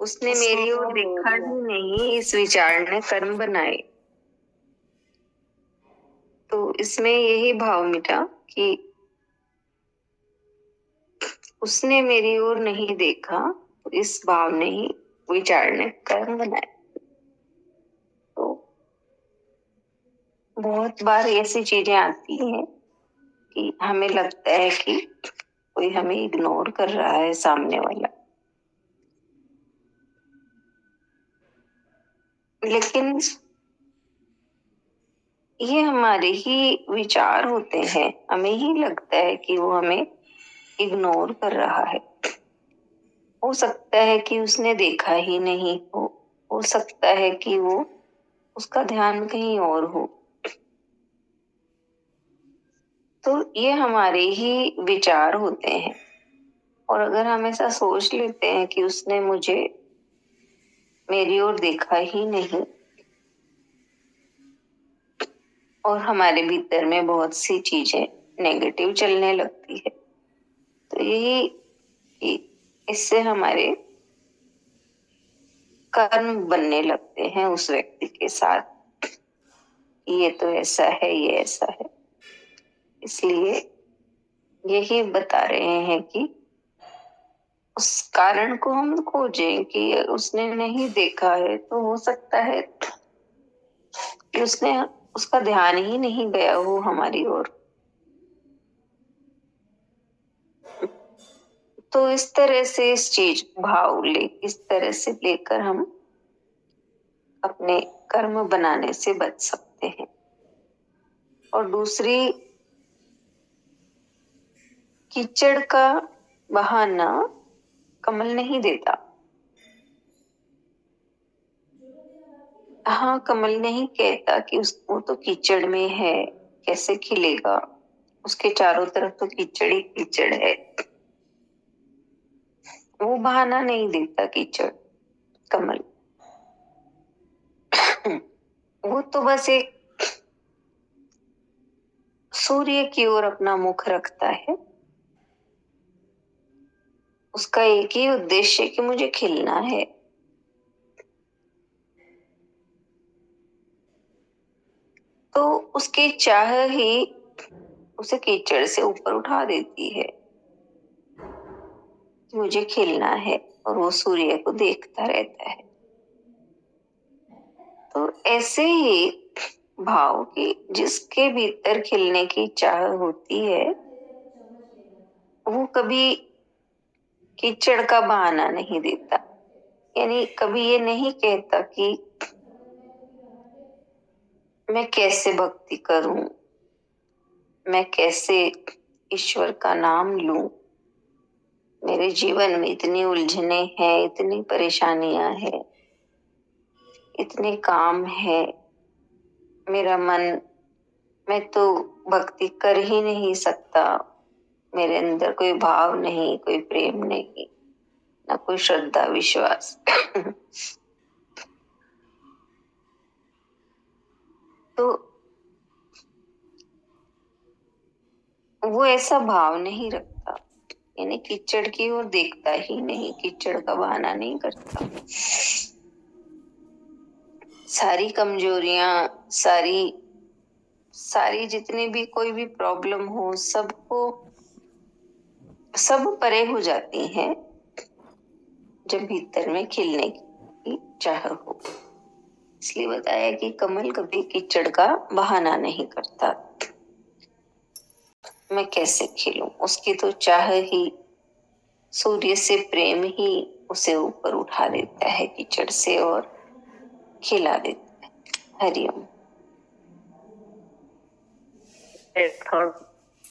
उसने मेरी ओर देखा ही नहीं, इस विचार ने कर्म बनाए। तो इसमें यही भाव मिटा कि उसने मेरी ओर नहीं देखा, तो इस भाव ने ही विचार ने कर्म बनाए। तो बहुत बार ऐसी चीजें आती हैं कि हमें लगता है कि कोई हमें इग्नोर कर रहा है, सामने वाला, लेकिन ये हमारे ही विचार होते हैं। हमें ही लगता है कि वो हमें इग्नोर कर रहा है। हो सकता है कि उसने देखा ही नहीं हो सकता है कि वो उसका ध्यान कहीं और हो। तो ये हमारे ही विचार होते हैं। और अगर हम ऐसा सोच लेते हैं कि उसने मुझे मेरी ओर देखा ही नहीं, और हमारे भीतर में बहुत सी चीजें नेगेटिव चलने लगती है, तो यही कि इससे हमारे कर्म बनने लगते हैं उस व्यक्ति के साथ। ये तो ऐसा है, ये ऐसा है। इसलिए यही बता रहे हैं कि उस कारण को हम खोजें कि उसने नहीं देखा है, तो हो सकता है कि उसका ध्यान ही नहीं गया हो हमारी ओर। तो इस तरह से इस चीज इस तरह से लेकर हम अपने कर्म बनाने से बच सकते हैं। और दूसरी, कीचड़ का बहाना कमल नहीं देता। हाँ, कमल नहीं कहता कि वो तो कीचड़ में है, कैसे खिलेगा, उसके चारों तरफ तो कीचड़ ही कीचड़ है। वो बहाना नहीं देता कीचड़, कमल। वो तो बस एक सूर्य की ओर अपना मुख रखता है। उसका एक ही उद्देश्य है कि मुझे खिलना है। तो उसकी चाह ही उसे कीचड़ से ऊपर उठा देती है कि मुझे खिलना है, और वो सूर्य को देखता रहता है। तो ऐसे ही भाव की जिसके भीतर खिलने की चाह होती है, वो कभी कीचड़ का बहाना नहीं देता। यानी कभी ये नहीं कहता कि मैं कैसे भक्ति करूं, मैं कैसे ईश्वर का नाम लूं, मेरे जीवन में इतनी उलझने हैं, इतनी परेशानियां हैं, इतने काम है, मेरा मन, मैं तो भक्ति कर ही नहीं सकता, मेरे अंदर कोई भाव नहीं, कोई प्रेम नहीं, ना कोई श्रद्धा विश्वास। तो वो ऐसा भाव नहीं रखता, यानी कीचड़ की ओर देखता ही नहीं, कीचड़ का बहाना नहीं करता। सारी कमजोरियां, सारी जितनी भी कोई भी प्रॉब्लम हो, सब परे हो जाती हैं जब भीतर में खिलने की चाह हो। इसलिए बताया कि कमल कभी कीचड़ का बहाना नहीं करता। मैं कैसे खिलूं, उसकी तो चाह ही, सूर्य से प्रेम ही उसे ऊपर उठा देता है कीचड़ से और खिला देता है। हरिओम।